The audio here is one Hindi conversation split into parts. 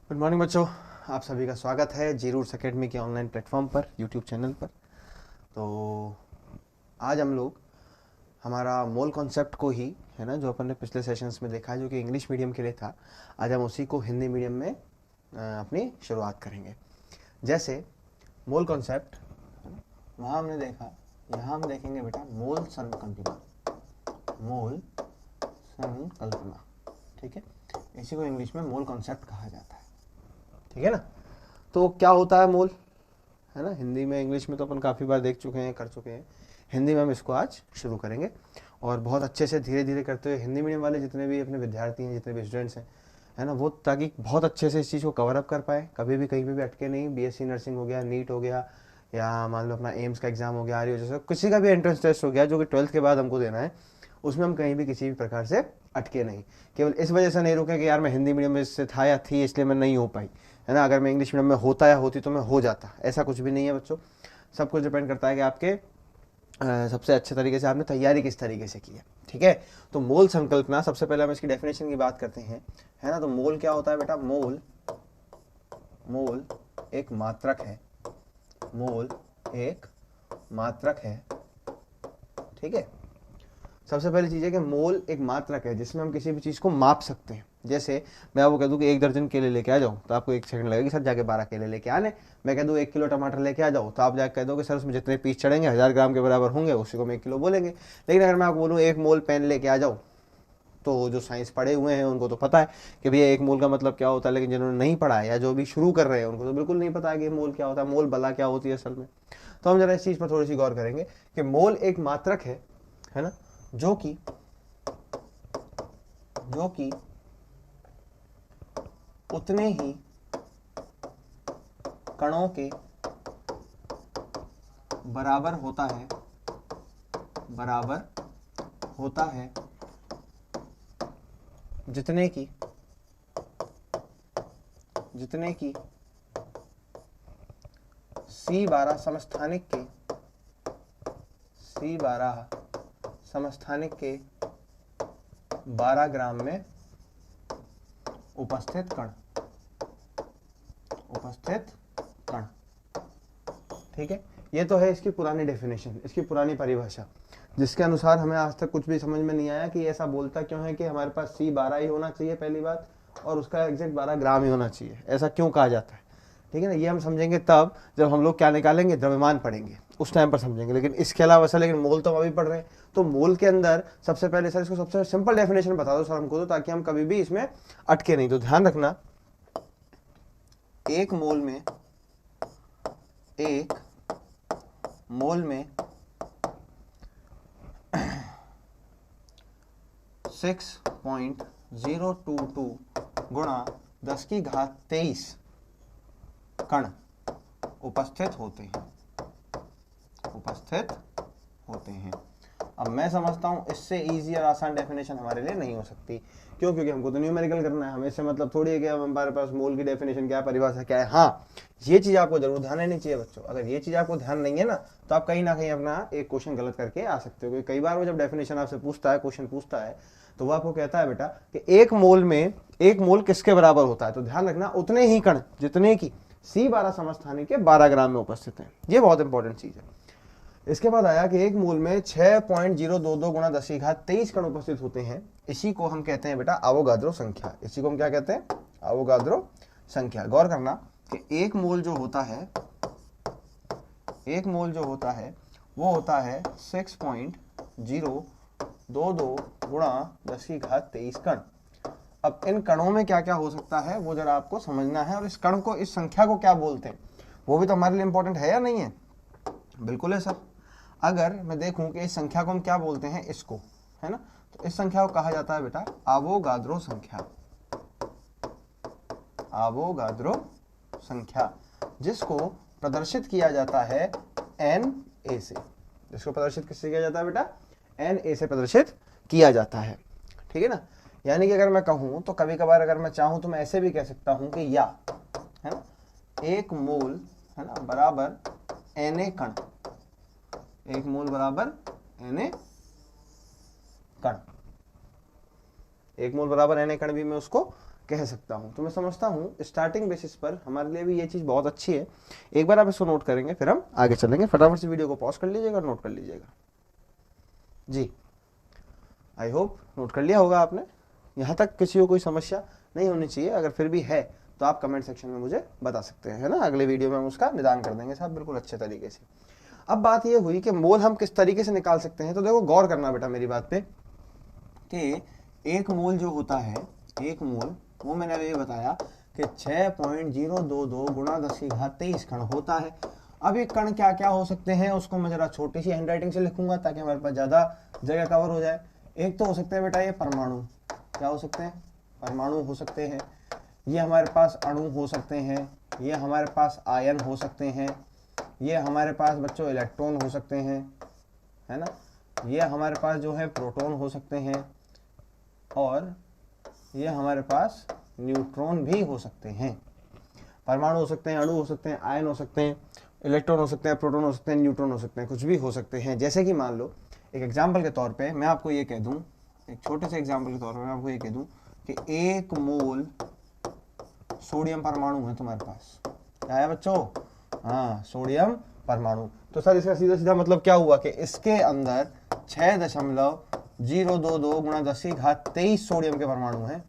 गुड मॉर्निंग बच्चों, आप सभी का स्वागत है जी रूट्स एकेडमी के ऑनलाइन प्लेटफॉर्म पर, यूट्यूब चैनल पर। तो आज हम लोग हमारा मोल कॉन्सेप्ट को ही, है ना, जो अपन ने पिछले सेशंस में देखा है, जो कि इंग्लिश मीडियम के लिए था, आज हम उसी को हिंदी मीडियम में अपनी शुरुआत करेंगे। जैसे मोल कॉन्सेप्ट वहाँ हमने देखा, यहाँ हम देखेंगे बेटा मोल संकल्पना। मोल संकल्पना, ठीक है, इसी को इंग्लिश में मोल कॉन्सेप्ट कहा जाता है, ठीक है ना। तो क्या होता है मोल, है ना, हिंदी में, इंग्लिश में तो अपन काफ़ी बार देख चुके हैं, कर चुके हैं। हिंदी में हम इसको आज शुरू करेंगे और बहुत अच्छे से धीरे धीरे करते हुए हिंदी मीडियम वाले जितने भी अपने विद्यार्थी हैं, जितने भी स्टूडेंट्स हैं, है ना, वो ताकि बहुत अच्छे से इस चीज़ को कवर अप कर पाए, कभी भी कहीं पे भी अटके नहीं। बीएससी नर्सिंग हो गया, नीट हो गया, या मान लो अपना एम्स का एग्जाम हो गया, आर्य जैसे किसी का भी एंट्रेंस टेस्ट हो गया जो कि 12th के बाद हमको देना है, उसमें हम कहीं भी किसी भी प्रकार से अटके नहीं। केवल इस वजह से नहीं रुके कि यार मैं हिंदी मीडियम में से था या थी इसलिए मैं नहीं हो पाई, है ना। अगर मैं इंग्लिश मीडियम में होता या होती तो मैं हो जाता, ऐसा कुछ भी नहीं है बच्चों। सब कुछ डिपेंड करता है कि आपके सबसे अच्छे तरीके से आपने तैयारी किस तरीके से की है, ठीक है। तो मोल संकल्पना, सबसे पहले हम इसकी डेफिनेशन की बात करते हैं, है ना। तो मोल क्या होता है बेटा? मोल मोल एक मात्रक है। मोल एक मात्रक है, ठीक है। सबसे पहली चीज़ है कि मोल एक मात्रक है जिसमें हम किसी भी चीज़ को माप सकते हैं। जैसे मैं आपको कह दूं कि 1 दर्जन केले लेके आ जाओ, तो आपको 1 सेकंड लगेगा सर जाके 12 केले लेके आने। मैं कह दूं 1 किलो टमाटर लेके आ जाओ, तो आप जाके कह दो कि सर उसमें जितने पीस चढ़ेंगे 1000 ग्राम के बराबर होंगे, उसी को हम 1 किलो बोलेंगे। लेकिन अगर मैं आपको बोलूँ 1 मोल पेन लेके आ जाओ, तो जो साइंस पढ़े हुए हैं उनको तो पता है कि भैया 1 मोल का मतलब क्या होता है, लेकिन जिन्होंने नहीं पढ़ा है या जो भी शुरू कर रहे हैं उनको तो बिल्कुल नहीं पता है कि मोल क्या होता है, मोल बला क्या होती है असल में। तो हम जरा इस चीज़ पर थोड़ी सी गौर करेंगे कि मोल एक मात्रक है ना, जो कि उतने ही कणों के बराबर होता है जितने की C12 समस्थानिक के 12 ग्राम में उपस्थित कण, ठीक है। ये तो है इसकी पुरानी डेफिनेशन, इसकी पुरानी परिभाषा, जिसके अनुसार हमें आज तक कुछ भी समझ में नहीं आया कि ऐसा बोलता क्यों है कि हमारे पास C12 ही होना चाहिए पहली बात, और उसका एग्जैक्ट 12 ग्राम ही होना चाहिए, ऐसा क्यों कहा जाता है, ठीक है ना। ये हम समझेंगे तब जब हम लोग क्या निकालेंगे, द्रव्यमान पढ़ेंगे, उस टाइम पर समझेंगे। लेकिन इसके अलावा सर, लेकिन मोल तो हम अभी पढ़ रहे हैं, तो मोल के अंदर सबसे पहले सर इसको सबसे सिंपल डेफिनेशन बता दो सर हमको, तो ताकि हम कभी भी इसमें अटके नहीं। तो ध्यान रखना, एक मोल में 6.022 गुणा 10⁻23 कण उपस्थित होते हैं। अब मैं समझता हूं इससे इजी और आसान डेफिनेशन हमारे लिए नहीं हो सकती। क्यों? क्योंकि हमको तो न्यूमेरिकल करना है, हमें इससे मतलब थोड़ी है कि हमारे पास मोल की डेफिनेशन क्या है, परिभाषा क्या है। हाँ, ये चीज आपको जरूर ध्यान रहनी चाहिए बच्चों। अगर ये चीज आपको ध्यान नहीं है ना, तो आप कहीं ना कहीं अपना एक क्वेश्चन गलत करके आ सकते हो। क्योंकि कई बार वो जब डेफिनेशन आपसे पूछता है, क्वेश्चन पूछता है, तो वो आपको कहता है बेटा कि एक मोल किसके बराबर होता है। तो ध्यान रखना, उतने ही कण जितने की C12 समस्थानिक के 12 ग्राम में उपस्थित हैं। ये बहुत इंपॉर्टेंट चीज है। इसके बाद आया कि एक मोल में 6.022 गुणा 10⁻23 कण उपस्थित होते हैं। इसी को हम कहते हैं बेटा अवोगाद्रो संख्या। इसी को हम क्या कहते हैं? अवोगाद्रो संख्या। गौर करना कि एक मोल जो होता है वो होता है 6.022 गुणा 10⁻23 कण। अब इन कणों में क्या क्या हो सकता है वो जरा आपको समझना है, और इस कण को, इस संख्या को क्या बोलते हैं वो भी तो हमारे लिए इंपॉर्टेंट है या नहीं है? बिल्कुल है सर। अगर मैं देखूं कि इस संख्या को हम क्या बोलते हैं, इसको, है ना, तो इस संख्या को कहा जाता है बेटा अवोगाद्रो संख्या। अवोगाद्रो संख्या, जिसको प्रदर्शित किया जाता है Na से। जिसको प्रदर्शित किससे किया जाता है बेटा? Na से प्रदर्शित किया जाता है, ठीक है ना। यानी कि अगर मैं कहूं तो कभी कभार अगर मैं चाहूं तो मैं ऐसे भी कह सकता हूं कि या, है ना, एक मोल, है ना, बराबर Na कण। एक मोल बराबर Na कण। एक मोल बराबर Na कण भी मैं उसको कह सकता हूँ। तो मैं समझता हूँ स्टार्टिंग बेसिस पर हमारे लिए भी ये चीज़ बहुत अच्छी है। एक बार आप इसको नोट करेंगे फिर हम आगे चलेंगे। फटाफट से वीडियो को पॉज कर लीजिएगा, नोट कर लीजिएगा। जी, आई होप नोट कर लिया होगा आपने। यहाँ तक किसी को कोई समस्या नहीं होनी चाहिए। अगर फिर भी है तो आप कमेंट सेक्शन में मुझे बता सकते हैं, है ना। अगले वीडियो में हम उसका निदान कर देंगे साहब, बिल्कुल अच्छे तरीके से। अब बात ये हुई कि मोल हम किस तरीके से निकाल सकते हैं। तो देखो गौर करना बेटा मेरी बात पे कि एक मोल जो होता है, एक मोल, वो मैंने अभी बताया कि 6.022 गुणा 10⁻23 कण होता है। अब ये कण क्या क्या हो सकते हैं उसको मैं जरा छोटी सी हैंडराइटिंग से लिखूंगा ताकि हमारे पास ज़्यादा जगह कवर हो जाए। एक तो हो सकते हैं बेटा ये परमाणु। क्या हो सकते हैं? परमाणु हो सकते हैं। ये हमारे पास अणु हो सकते हैं। ये हमारे पास आयन हो सकते हैं। ये हमारे पास बच्चों इलेक्ट्रॉन हो सकते हैं, है ना। ये हमारे पास जो है प्रोटॉन हो सकते हैं, और ये हमारे पास न्यूट्रॉन भी हो सकते हैं। परमाणु हो सकते हैं, अणु हो सकते हैं, आयन हो सकते हैं, इलेक्ट्रॉन हो सकते हैं, प्रोटॉन हो सकते हैं, न्यूट्रॉन हो सकते हैं, कुछ भी हो सकते हैं। जैसे कि मान लो एक एग्जाम्पल के तौर पे मैं आपको ये कह दूं, एक छोटे से एग्जाम्पल के तौर पे मैं आपको ये कह दूं कि 1 मोल सोडियम परमाणु है तुम्हारे पास। क्या है बच्चों? हाँ, सोडियम परमाणु। तो सर इसका सीधा सीधा मतलब क्या हुआ कि इसके अंदर 6.022 गुणा 10⁻23 सोडियम के परमाणु हैं।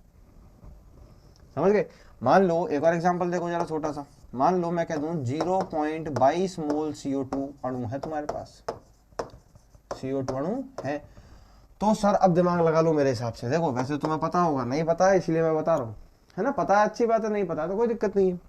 समझ गए? मान लो एक और एग्जांपल देखो जरा छोटा सा। मान लो मैं कह दूं 0.22 मोल CO2 अणु है तुम्हारे पास। CO2 अणु है। तो सर अब दिमाग लगा लो मेरे हिसाब से। देखो वैसे तुम्हें पता होगा, नहीं पता है इसलिए मैं बता रहा हूँ, है ना। पता है अच्छी बात है, नहीं पता है तो कोई दिक्कत नहीं है।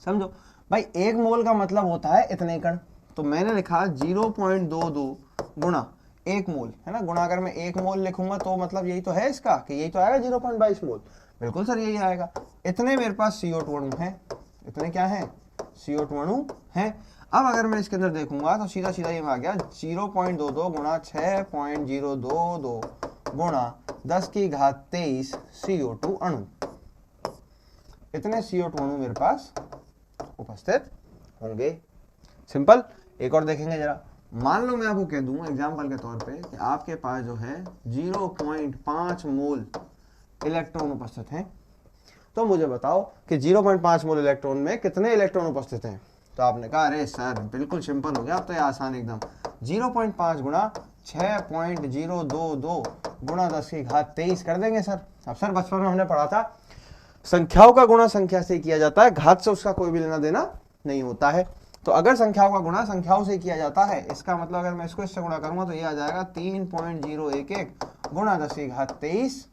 समझो भाई, 1 मोल का मतलब होता है इतने कण। तो मैंने लिखा 0.22 गुणा 1 मोल, है ना। गुणा अगर मैं 1 मोल लिखूंगा तो मतलब यही तो है इसका, कि यही तो आएगा 0.22 मोल। बिल्कुल सर यही आएगा। इतने मेरे पास CO2 अणु हैं। इतने क्या है? CO2 अणु हैं। अब अगर मैं इसके अंदर देखूंगा तो सीधा सीधा ये आ गया 0.22 गुणा 6.022 गुणा 10⁻23 CO2 अणु। इतने CO2 अणु मेरे पास उपस्थित होंगे। सिंपल। एक और देखेंगे जरा। मान लो मैं आपको कह दूं एग्जांपल के तौर पे कि आपके पास जो है 0.5 मोल इलेक्ट्रॉन उपस्थित हैं। तो मुझे बताओ कि 0.5 मोल इलेक्ट्रॉन में कितने इलेक्ट्रॉन उपस्थित हैं। तो आपने कहा अरे सर बिल्कुल सिंपल हो गया, अब तो ये आसान एकदम। 0.5 गुणा 6.022 गुणा 10⁻23 कर देंगे सर। अब सर बचपन में हमने पढ़ा था संख्याओं का गुणा संख्या से किया जाता है, घात से उसका कोई भी लेना देना नहीं होता है। तो अगर संख्याओं का गुणा संख्याओं से किया जाता है, इसका मतलब अगर मैं इसको इससे गुणा करूंगा तो ये आ जाएगा 3.011 गुणा 10⁻23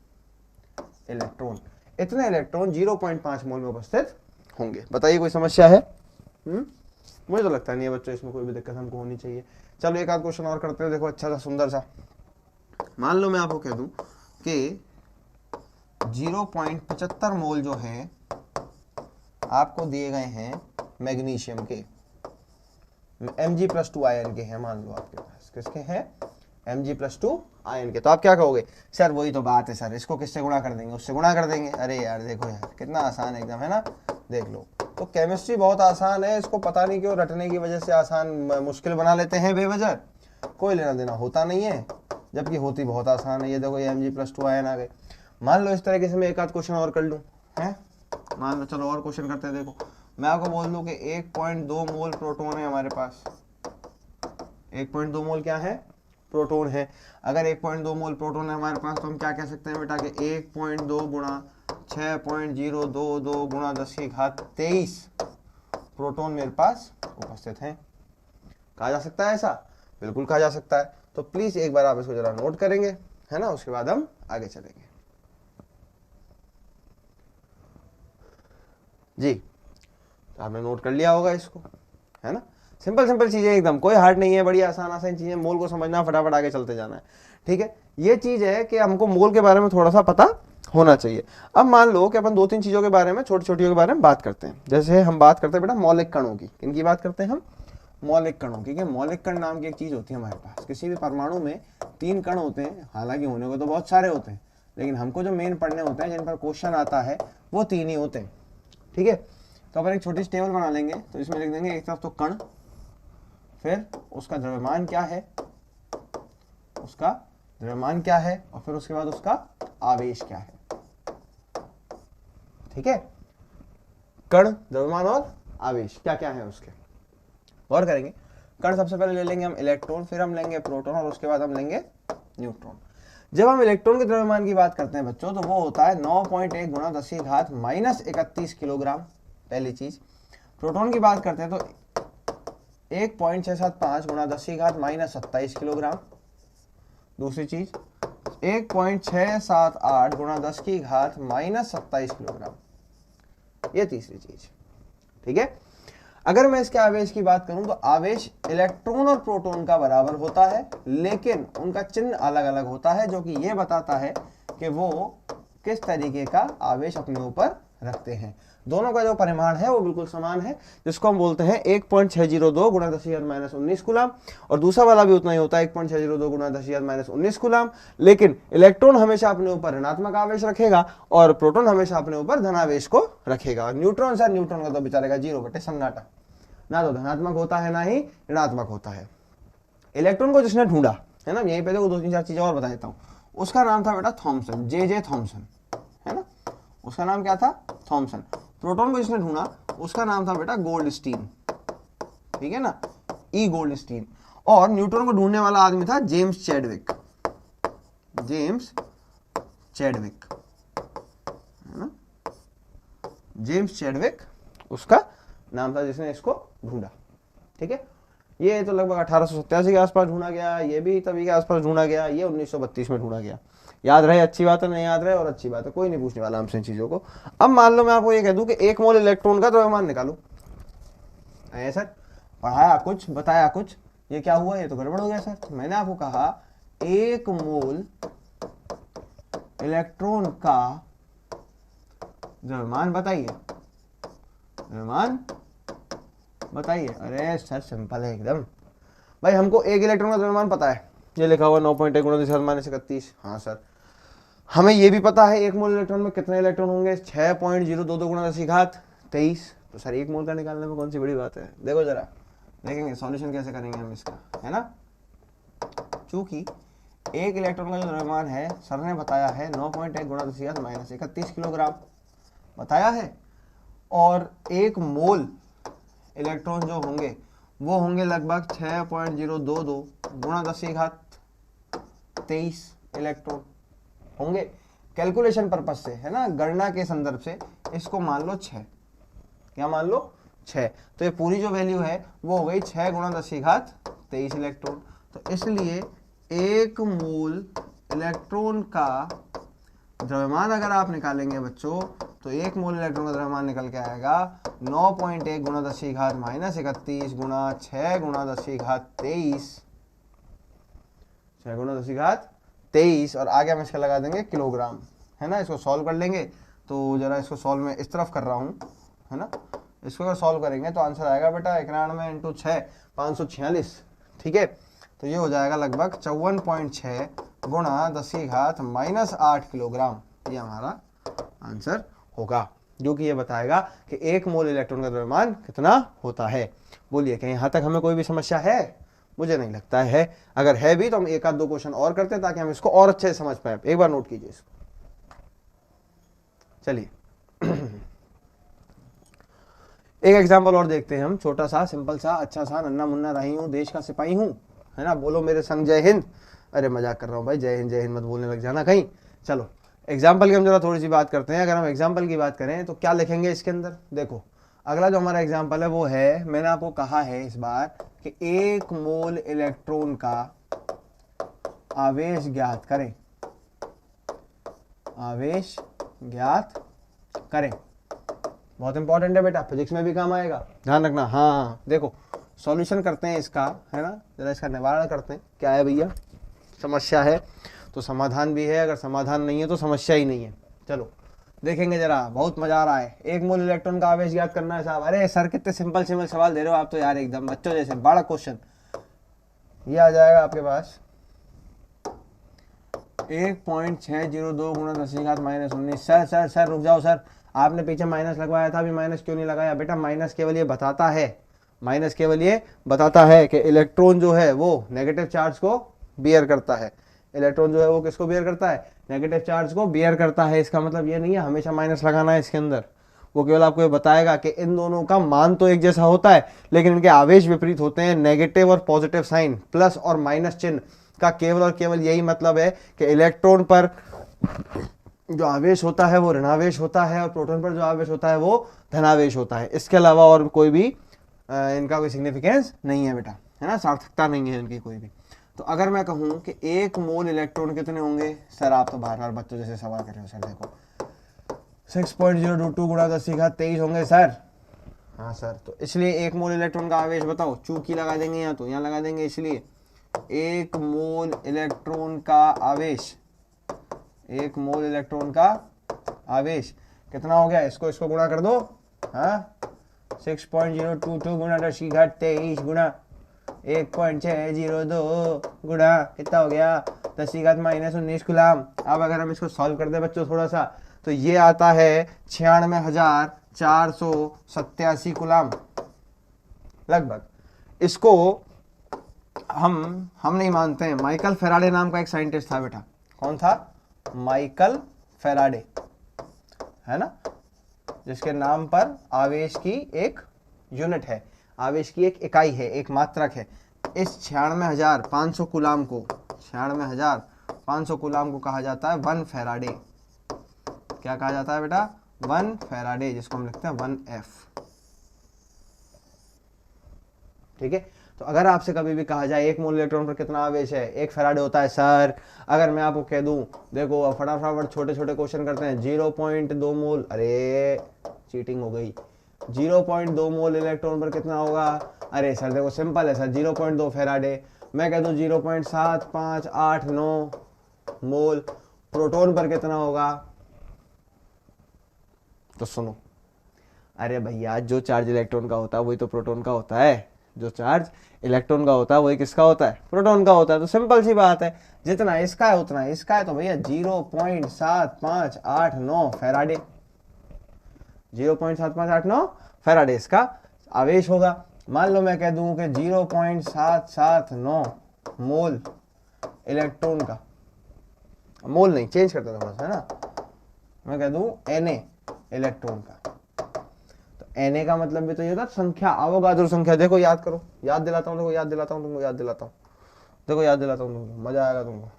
इलेक्ट्रॉन। इतने इलेक्ट्रॉन 0.5 मोल में उपस्थित होंगे। बताइए कोई समस्या है? मुझे तो लगता नहीं है बच्चों इसमें कोई भी दिक्कत हमको होनी चाहिए। चलो एक आध क्वेश्चन और करते हैं। देखो अच्छा सा सुंदर सा। मान लो मैं आपको कह दूं कि 0.75 मोल जो है आपको दिए गए हैं मैग्नीशियम के, Mg+2 आयन के हैं। मान लो आपके पास किसके हैं? Mg+2 आयन के। तो आप क्या कहोगे? सर वही तो बात है सर, इसको किससे गुणा कर देंगे? उससे गुणा कर देंगे। अरे यार देखो यार कितना आसान है एकदम, है ना। देख लो, तो केमिस्ट्री बहुत आसान है। इसको पता नहीं क्यों रटने की वजह से आसान मुश्किल बना लेते हैं बेवजह। कोई लेना देना होता नहीं है, जबकि होती बहुत आसान है। ये देखो ये Mg+2 आयन आ गए। मान लो इस तरीके से मैं एक आध क्वेश्चन और कर लूँ, है। मान लो चलो और क्वेश्चन करते हैं। देखो मैं आपको बोल दूं कि 1.2 मोल प्रोटॉन है हमारे पास। 1.2 मोल क्या है? प्रोटॉन है। अगर 1.2 मोल प्रोटॉन है हमारे पास तो हम क्या कह सकते हैं बेटा कि 1.2 गुणा 6.022 गुणा 10⁻23 प्रोटॉन मेरे पास उपस्थित हैं। कहा जा सकता है ऐसा? बिल्कुल कहा जा सकता है। तो प्लीज एक बार आप इसको जरा नोट करेंगे, है ना। उसके बाद हम आगे चलेंगे। जी, तो आपने नोट कर लिया होगा इसको, है ना। सिंपल सिंपल चीजें एकदम, कोई हार्ड नहीं है, बड़ी आसान आसान चीजें। मोल को समझना, फटाफट आगे चलते जाना है, ठीक है। ये चीज है कि हमको मोल के बारे में थोड़ा सा पता होना चाहिए। अब मान लो कि अपन 2-3 चीजों के बारे में, छोटी छोटियों के बारे में बात करते हैं। जैसे हम बात करते हैं बेटा मौलिक कणों की। किनकी बात करते हैं हम? मौलिक कणों की। मौलिक कण नाम की एक चीज होती है हमारे पास। किसी भी परमाणु में 3 कण होते हैं। हालांकि होने को तो बहुत सारे होते हैं, लेकिन हमको जो मेन पढ़ने होते हैं, जिन पर क्वेश्चन आता है, वो 3 ही होते हैं, ठीक है। तो अपन एक छोटी सी टेबल बना लेंगे। तो इसमें लिख देंगे एक तरफ तो कण, फिर उसका द्रव्यमान क्या है, उसका द्रव्यमान क्या है, और फिर उसके बाद उसका आवेश क्या है। ठीक है, कण, द्रव्यमान और आवेश क्या क्या है उसके गौर करेंगे। कण सबसे पहले ले लेंगे हम इलेक्ट्रॉन, फिर हम लेंगे प्रोटॉन और उसके बाद हम लेंगे न्यूट्रॉन। जब हम इलेक्ट्रॉन के द्रव्यमान की बात करते हैं बच्चों तो वो होता है 9.1 गुणा 10 की घात -31 किलोग्राम, पहली चीज। प्रोटॉन की बात करते हैं तो 1.675 गुणा 10 की घात -27 किलोग्राम, दूसरी चीज 1.678 गुणा 10 की घात -27 किलोग्राम, ये तीसरी चीज। ठीक है, अगर मैं इसके आवेश की बात करूं तो आवेश इलेक्ट्रॉन और प्रोटॉन का बराबर होता है, लेकिन उनका चिन्ह अलग अलग होता है, जो कि ये बताता है कि वो किस तरीके का आवेश अपने ऊपर रखते हैं। दोनों का जो परिमाण है वो बिल्कुल समान है, जिसको हम बोलते हैं 1.602 गुणा 10⁻⁻19 कूलम, और दूसरा वाला भी उतना ही होता है 1.602 गुणा 10⁻19 कूलम। लेकिन इलेक्ट्रॉन हमेशा अपने ऊपर ऋणात्मक आवेश रखेगा और प्रोटॉन हमेशा अपने ऊपर धनावेश को रखेगा। न्यूट्रॉन सर, न्यूट्रॉन का तो बेचारे का 0 बटे सन्नाटा, ना तो धनात्मक होता है ना ही ऋणात्मक होता है। इलेक्ट्रॉन को जिसने ढूंढा है ना, यहीं पे देखो 2-3-4 चीजें और बता देता हूँ। उसका नाम था बेटा थॉमसन, जे थॉमसन, है ना, उसका नाम क्या था, थॉमसन। प्रोटॉन को जिसने ढूंढा उसका नाम था बेटा गोल्डस्टीन, ठीक है ना, ई गोल्डस्टीन। और न्यूट्रॉन को ढूंढने वाला आदमी था जेम्स चैडविक, जेम्स चैडविक, है ना, जेम्स चैडविक उसका नाम था जिसने इसको ढूंढा। ठीक है, ये तो लगभग 1887 के आसपास ढूंढा गया, ये भी तभी के आसपास ढूंढा गया, ये 1932 में ढूंढा गया। याद रहे अच्छी बात है, नहीं याद रहे और अच्छी बात है, कोई नहीं पूछने वाला हमसे इन चीजों को। अब मान लो मैं आपको ये कह दूं कि 1 मोल इलेक्ट्रॉन का द्रव्यमान निकालो, सर पढ़ाया कुछ बताया कुछ, ये क्या हुआ, ये तो गड़बड़ हो गया सर। तो मैंने आपको कहा 1 मोल इलेक्ट्रॉन का द्रव्यमान बताइए, द्रव्यमान बताइए। अरे सर सिंपल है एकदम भाई, हमको 1 इलेक्ट्रॉन का द्रव्यमान पता है, ये लिखा हुआ 9.1 गुणा 10⁻31। हाँ सर, हमें ये भी पता है 1 मोल इलेक्ट्रॉन में कितने इलेक्ट्रॉन होंगे, 6.022 गुणा 10 की घात 23। तो सर 1 मोल का निकालने में कौन सी बड़ी बात है। देखो जरा देखेंगे सॉल्यूशन कैसे करेंगे हम इसका, है ना। चूंकि 1 इलेक्ट्रॉन का जो द्रव्यमान है सर ने बताया है 9.1 गुणा 10 की घात -31 किलोग्राम बताया है, और 1 मोल इलेक्ट्रॉन जो होंगे वो होंगे लगभग 6.022 गुणा 10 की घात 23 इलेक्ट्रॉन होंगे। कैलकुलेशन पर्पज से, है ना, गणना के संदर्भ से इसको मान लो 6, क्या मान लो 6। तो ये पूरी जो वैल्यू है वो हो गई 6 गुणा 10 की घात 23 इलेक्ट्रॉन। तो इसलिए 1 मोल इलेक्ट्रॉन का द्रव्यमान अगर आप निकालेंगे बच्चों तो 1 मोल इलेक्ट्रॉन का द्रव्यमान निकल के आएगा 9.1 गुणा 10 की घात -31 गुणा 6 गुणा 10 की घात 23, 6 गुणा 10 की घात 23, और आगे हम इसका लगा देंगे किलोग्राम, है ना। इसको सॉल्व कर लेंगे तो जरा इसको सॉल्व में इस तरफ कर रहा हूँ, है ना। इसको अगर सॉल्व करेंगे तो आंसर आएगा बेटा 91 × 6 546, ठीक है। तो ये हो जाएगा लगभग 54.6 गुणा 10 की घात -8 किलोग्राम, ये हमारा आंसर होगा, जो कि ये बताएगा कि 1 मोल इलेक्ट्रॉन का द्रव्यमान कितना होता है। बोलिए कहीं यहाँ तक हमें कोई भी समस्या है? मुझे नहीं लगता है। अगर है भी तो हम 1-2 क्वेश्चन और करते हैं ताकि हम इसको और अच्छे से समझ पाए। एक बार नोट कीजिए इसको। चलिए एक एग्जाम्पल और देखते हैं हम, छोटा सा सिंपल सा अच्छा सा, नन्ना मुन्ना रही हूँ, देश का सिपाही हूँ, है ना। बोलो मेरे संग जय हिंद। अरे मजाक कर रहा हूँ भाई, जय हिंद मत बोलने लग जाना कहीं। चलो एग्जाम्पल की हम जरा थोड़ी सी बात करते हैं। अगर हम एग्जाम्पल की बात करें तो क्या लिखेंगे इसके अंदर, देखो अगला जो हमारा एग्जाम्पल है वो है, मैंने आपको कहा है इस बार कि 1 मोल इलेक्ट्रॉन का आवेश ज्ञात करें, आवेश ज्ञात करें। बहुत इंपॉर्टेंट है बेटा, फिजिक्स में भी काम आएगा, ध्यान रखना। हाँ देखो सॉल्यूशन करते हैं इसका, है ना, जरा इसका निवारण करते हैं। क्या है भैया, समस्या है तो समाधान भी है, अगर समाधान नहीं है तो समस्या ही नहीं है। चलो देखेंगे जरा, बहुत मजा आ रहा है। 1 मोल इलेक्ट्रॉन का आवेश ज्ञात करना है साहब। अरे सर कितने सिंपल सवाल दे रहे हो आप तो यार, एकदम बच्चों जैसे। बड़ा क्वेश्चन ये आ जाएगा आपके पास 1.602 गुणा 10 की घात -19। सर रुक जाओ सर, आपने पीछे माइनस लगवाया था, अभी माइनस क्यों नहीं लगाया? बेटा माइनस केवल ये बताता है, माइनस केवल ये बताता है कि इलेक्ट्रॉन जो है वो नेगेटिव चार्ज को बियर करता है। इलेक्ट्रॉन जो है वो किसको बियर करता है, नेगेटिव चार्ज को बियर करता है। इसका मतलब ये नहीं है हमेशा माइनस लगाना है इसके अंदर, वो केवल आपको ये बताएगा कि इन दोनों का मान तो एक जैसा होता है लेकिन इनके आवेश विपरीत होते हैं। नेगेटिव और पॉजिटिव साइन, प्लस और माइनस चिन्ह का केवल और केवल यही मतलब है कि इलेक्ट्रॉन पर जो आवेश होता है वो ऋणावेश होता है और प्रोटॉन पर जो आवेश होता है वो धनावेश होता है। इसके अलावा और कोई भी इनका कोई सिग्निफिकेंस नहीं है बेटा, है ना, सार्थकता नहीं है इनकी कोई भी। तो अगर मैं कहूँ कि 1 मोल इलेक्ट्रॉन कितने होंगे, सर आप तो बार बार बच्चों जैसे सवाल कर रहे हो, सर देखो 6.022 गुणा 10⁻23 होंगे सर। हाँ सर, तो इसलिए 1 मोल इलेक्ट्रॉन का आवेश बताओ, चूकी लगा देंगे या तो यहाँ लगा देंगे, इसलिए 1 मोल इलेक्ट्रॉन का आवेश, 1 मोल इलेक्ट्रॉन का आवेश कितना हो गया, इसको गुणा कर दो, हाँ 6.022 गुणा 10⁻23 गुणा 1.602 गुणा कितना हो गया 10⁻−19 कूलम। अब अगर हम इसको सॉल्व कर दे बच्चों थोड़ा सा, तो ये आता है 96,487 कूलम लगभग। इसको हम नहीं मानते हैं। माइकल फेराडे नाम का एक साइंटिस्ट था बेटा, कौन था, माइकल फेराडे, है ना, जिसके नाम पर आवेश की एक यूनिट है, आवेश की एक इकाई है, एक मात्रक है। इस 96,500 कूलम को, 96,500 कूलम को कहा जाता है 1 फेराडे। क्या कहा जाता है बेटा, 1 फेराडे, जिसको हम लिखते हैं 1F। ठीक है, तो अगर आपसे कभी भी कहा जाए 1 मोल इलेक्ट्रॉन पर कितना आवेश है, 1 फेराडे होता है सर, अगर मैं आपको कह दूं, देखो फटाफट छोटे छोटे क्वेश्चन करते हैं, 0.2 मोल, अरे चीटिंग हो गई, 0.2 मोल इलेक्ट्रॉन पर कितना होगा, अरे सर देखो सिंपल है सर, 0.2 फेराडे। मैं कह दूं 0.7589 मोल प्रोटॉन पर कितना होगा, तो सुनो, अरे भैया जो चार्ज इलेक्ट्रॉन का होता है वही तो प्रोटॉन का होता है, जो चार्ज इलेक्ट्रॉन का होता है वही किसका होता है, प्रोटॉन का होता है। तो सिंपल सी बात है, जितना इसका है उतना इसका है, तो भैया 0.7589 फेराडे, 0.7589 फेराडे इसका आवेश होगा। मान लो मैं कह दूं कि 0.779 मोल इलेक्ट्रॉन का, मोल नहीं चेंज करता था बस, है ना, मैं कह दूं Na इलेक्ट्रॉन का, तो Na का मतलब भी तो ये होता है संख्या, अवोगाद्रो संख्या। देखो याद करो, याद दिलाता हूँ, देखो याद दिलाता हूँ तुमको, देखो याद दिलाता हूँ तुमको, मजा आएगा तुमको।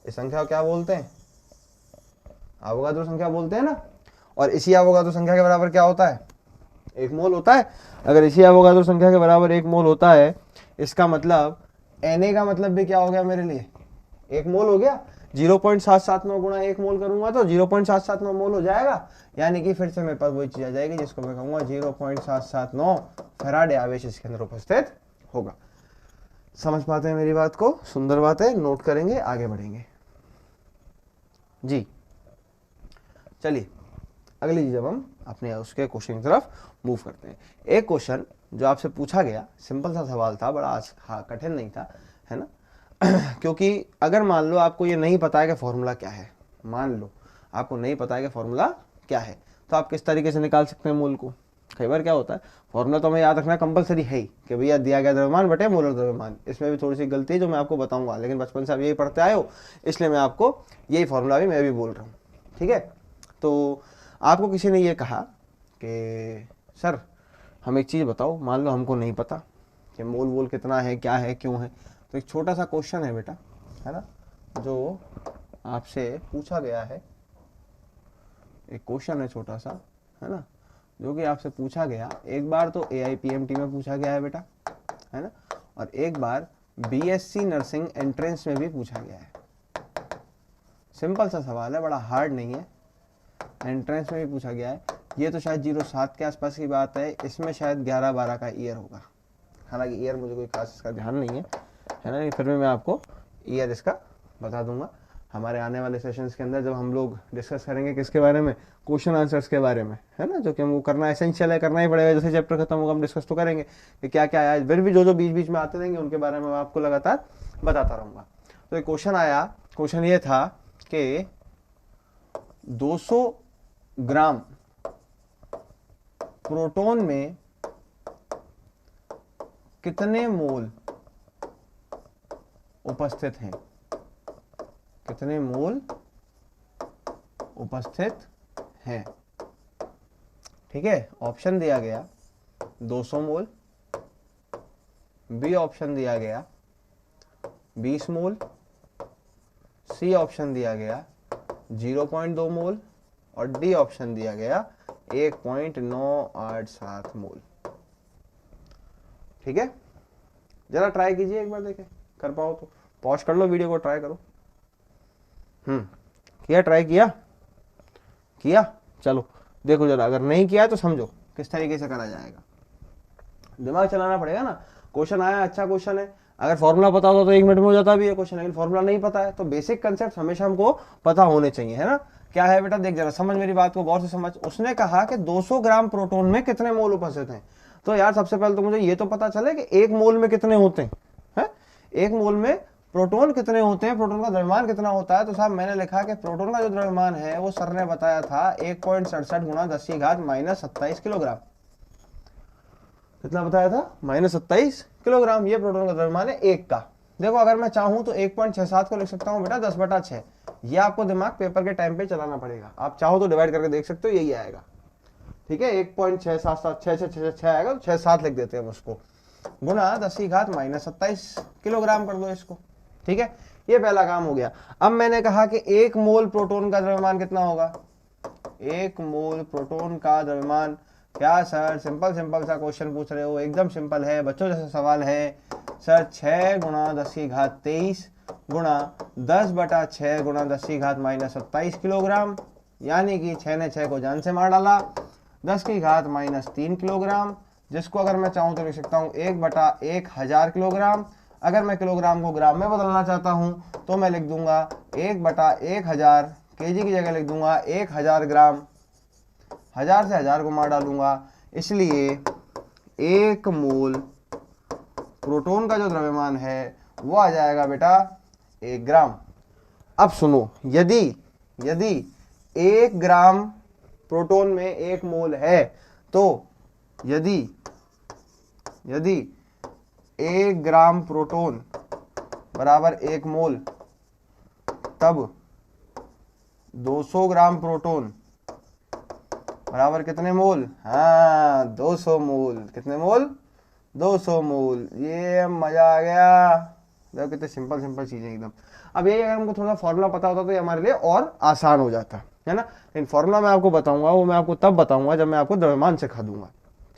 इस संख्या को क्या बोलते हैं, अवोगाद्रो संख्या बोलते हैं ना। और इसी अवोगाद्रो संख्या के बराबर क्या होता है, 1 मोल होता है। अगर इसी अवोगाद्रो संख्या के बराबर 1 मोल होता है, इसका मतलब Na का मतलब भी क्या हो गया मेरे लिए, 1 मोल हो गया। 0.779 गुणा 1 मोल करूंगा तो 0.779 मोल हो जाएगा, यानी कि फिर से मेरे पास वही चीज आ जाएगी जिसको मैं कहूंगा 0.779 फेराडे आवेश इसके अंदर उपस्थित होगा। समझ पाते हैं मेरी बात को, सुंदर बात है, नोट करेंगे, आगे बढ़ेंगे जी। चलिए अगली चीज, अब हम अपने उसके क्वेश्चन की तरफ मूव करते हैं। एक क्वेश्चन जो आपसे पूछा गया, सिंपल सा सवाल था, बड़ा कठिन नहीं था, है ना क्योंकि अगर मान लो आपको ये नहीं पता है कि फॉर्मूला क्या है, मान लो आपको नहीं पता है कि फॉर्मूला क्या है, तो आप किस तरीके से निकाल सकते हैं मोल को। कई बार क्या होता है, फॉर्मूला तो हमें याद रखना कंपलसरी है ही कि भैया दिया गया द्रव्यमान बटे मोलर द्रव्यमान। इसमें भी थोड़ी सी गलती है जो मैं आपको बताऊंगा, लेकिन बचपन से आप यही पढ़ते आए हो, इसलिए मैं आपको यही फॉर्मूला भी मैं भी बोल रहा हूँ। ठीक है, तो आपको किसी ने ये कहा कि सर हम एक चीज़ बताओ, मान लो हमको नहीं पता कि मोल वोल कितना है, क्या है, क्यों है। तो एक छोटा सा क्वेश्चन है बेटा, है ना, जो आपसे पूछा गया है, एक क्वेश्चन है छोटा सा, है ना, जो कि आपसे पूछा गया। एक बार तो AIPMT में पूछा गया है बेटा, है ना, और एक बार BSc नर्सिंग एंट्रेंस में भी पूछा गया है। सिंपल सा सवाल है, बड़ा हार्ड नहीं है, एंट्रेंस में भी पूछा गया है। ये तो शायद 07 के आसपास की बात है, इसमें शायद 11-12 का ईयर होगा, हालांकि ईयर मुझे कोई खास इसका ध्यान नहीं है, है ना, फिर भी मैं आपको ईयर इसका बता दूंगा हमारे आने वाले सेशंस के अंदर, जब हम लोग डिस्कस करेंगे किसके बारे में, क्वेश्चन आंसर्स के बारे में, है ना, जो कि हमको करना एसेंशियल है, करना ही पड़ेगा। जैसे चैप्टर खत्म होगा हम डिस्कस तो करेंगे कि क्या क्या आया, फिर भी जो जो बीच बीच में आते रहेंगे उनके बारे में मैं आपको लगातार बताता रहूँगा। तो एक क्वेश्चन आया, क्वेश्चन ये था कि 200 ग्राम प्रोटॉन में कितने मोल उपस्थित हैं। कितने मोल उपस्थित हैं। ठीक है, ऑप्शन दिया गया 200 मोल, बी ऑप्शन दिया गया 20 मोल, सी ऑप्शन दिया गया 0.2 मोल और डी ऑप्शन दिया गया 1.987 मोल। ठीक है, जरा ट्राई कीजिए एक बार, देखें कर पाओ तो पॉज कर लो वीडियो को, ट्राई करो। किया, ट्राई किया चलो देखो जरा, अगर नहीं किया तो समझो किस तरीके से करा जाएगा। दिमाग चलाना पड़ेगा ना। क्वेश्चन आया, अच्छा क्वेश्चन है, अगर फॉर्मूला पता होता तो 1 मिनट में हो जाता भी है क्वेश्चन, लेकिन फॉर्मूला नहीं पता है तो बेसिक कंसेप्ट हमेशा हमको पता होने चाहिए, है ना। क्या है बेटा, देख जरा समझ मेरी बात को, गौर से समझ। उसने कहा कि 200 ग्राम प्रोटोन में कितने मोल उपस्थित हैं। तो यार सबसे पहले तो मुझे ये तो पता चले कि 1 मोल में कितने होते हैं, है? 1 मोल में प्रोटोन कितने होते हैं, प्रोटोन का द्रव्यमान कितना होता है। तो साहब मैंने लिखा कि प्रोटोन का जो द्रव्यमान है वो सर ने बताया था 1.67 गुणा 10⁻⁻27 किलोग्राम। कितना बताया था? -27 किलोग्राम। ये प्रोटोन का द्रव्यमान है एक का। देखो अगर मैं चाहूं तो 1.67 को लिख सकता हूं बेटा 10/6। ये आपको दिमाग पेपर के टाइम पे चलाना पड़ेगा। आप चाहो तो डिवाइड करके देख सकते हो, यही आएगा। ठीक है, 1.677 आएगा तो 6-7 लिख देते हैं हम उसको, गुना 10⁻⁻27 किलोग्राम कर दो इसको। ठीक है, ये पहला काम हो गया। अब मैंने कहा कि 1 मोल प्रोटोन का द्रव्यमान कितना होगा। 1 मोल प्रोटोन का द्रव्यमान, क्या सर सिंपल सा क्वेश्चन पूछ रहे हो? एकदम सिंपल है, बच्चों जैसा सवाल है सर। 6 गुणा 10⁻23 गुणा 10/6 गुणा 10⁻⁻27 किलोग्राम, यानी कि 6 ने 6 को जान से मार डाला, 10⁻³ किलोग्राम, जिसको अगर मैं चाहूं तो लिख सकता हूं 1/1000 किलोग्राम। अगर मैं किलोग्राम को ग्राम में बदलना चाहता हूं तो मैं लिख दूंगा 1/1000, केजी की जगह लिख दूंगा 1000 ग्राम, 1000 से 1000 को मार डालूंगा, इसलिए 1 मोल प्रोटोन का जो द्रव्यमान है वो आ जाएगा बेटा 1 ग्राम। अब सुनो, यदि 1 ग्राम प्रोटोन में 1 मोल है, तो यदि 1 ग्राम प्रोटोन बराबर 1 मोल, तब 200 ग्राम प्रोटोन बराबर कितने मोल? हाँ 200 मोल। कितने मोल? 200 मोल। ये मजा आ गया। देखो कितने सिंपल चीजें एकदम। अब ये अगर हमको थोड़ा फॉर्मूला पता होता तो ये हमारे लिए और आसान हो जाता है ना। लेकिन फॉर्मूला मैं आपको बताऊंगा, वो मैं आपको तब बताऊंगा जब मैं आपको द्रव्यमान सिखा दूंगा।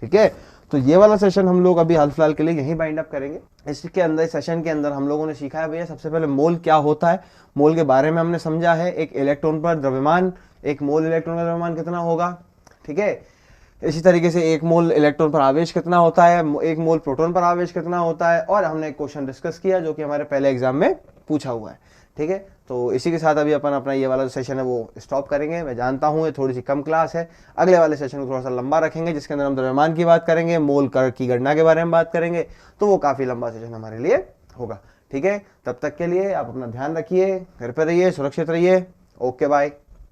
ठीक है, तो ये वाला सेशन हम लोग अभी हाल फिलहाल के लिए यहीं बाइंड अप करेंगे। इसके अंदर, सेशन के अंदर हम लोगों ने सीखा है भैया सबसे पहले मोल क्या होता है, मोल के बारे में हमने समझा है। एक इलेक्ट्रॉन पर द्रव्यमान, 1 मोल इलेक्ट्रॉन का द्रव्यमान कितना होगा। ठीक है, इसी तरीके से 1 मोल इलेक्ट्रॉन पर आवेश कितना होता है, 1 मोल प्रोटॉन पर आवेश कितना होता है, और हमने एक क्वेश्चन डिस्कस किया जो कि हमारे पहले एग्जाम में पूछा हुआ है। ठीक है, तो इसी के साथ अभी अपन अपना ये वाला सेशन है वो स्टॉप करेंगे। मैं जानता हूँ ये थोड़ी सी कम क्लास है, अगले वाले सेशन को थोड़ा सा लंबा रखेंगे जिसके अंदर हम द्रव्यमान की बात करेंगे, मोल की गणना के बारे में बात करेंगे, तो वो काफी लंबा सेशन हमारे लिए होगा। ठीक है, तब तक के लिए आप अपना ध्यान रखिए, घर पर रहिए, सुरक्षित रहिए। Okay bye.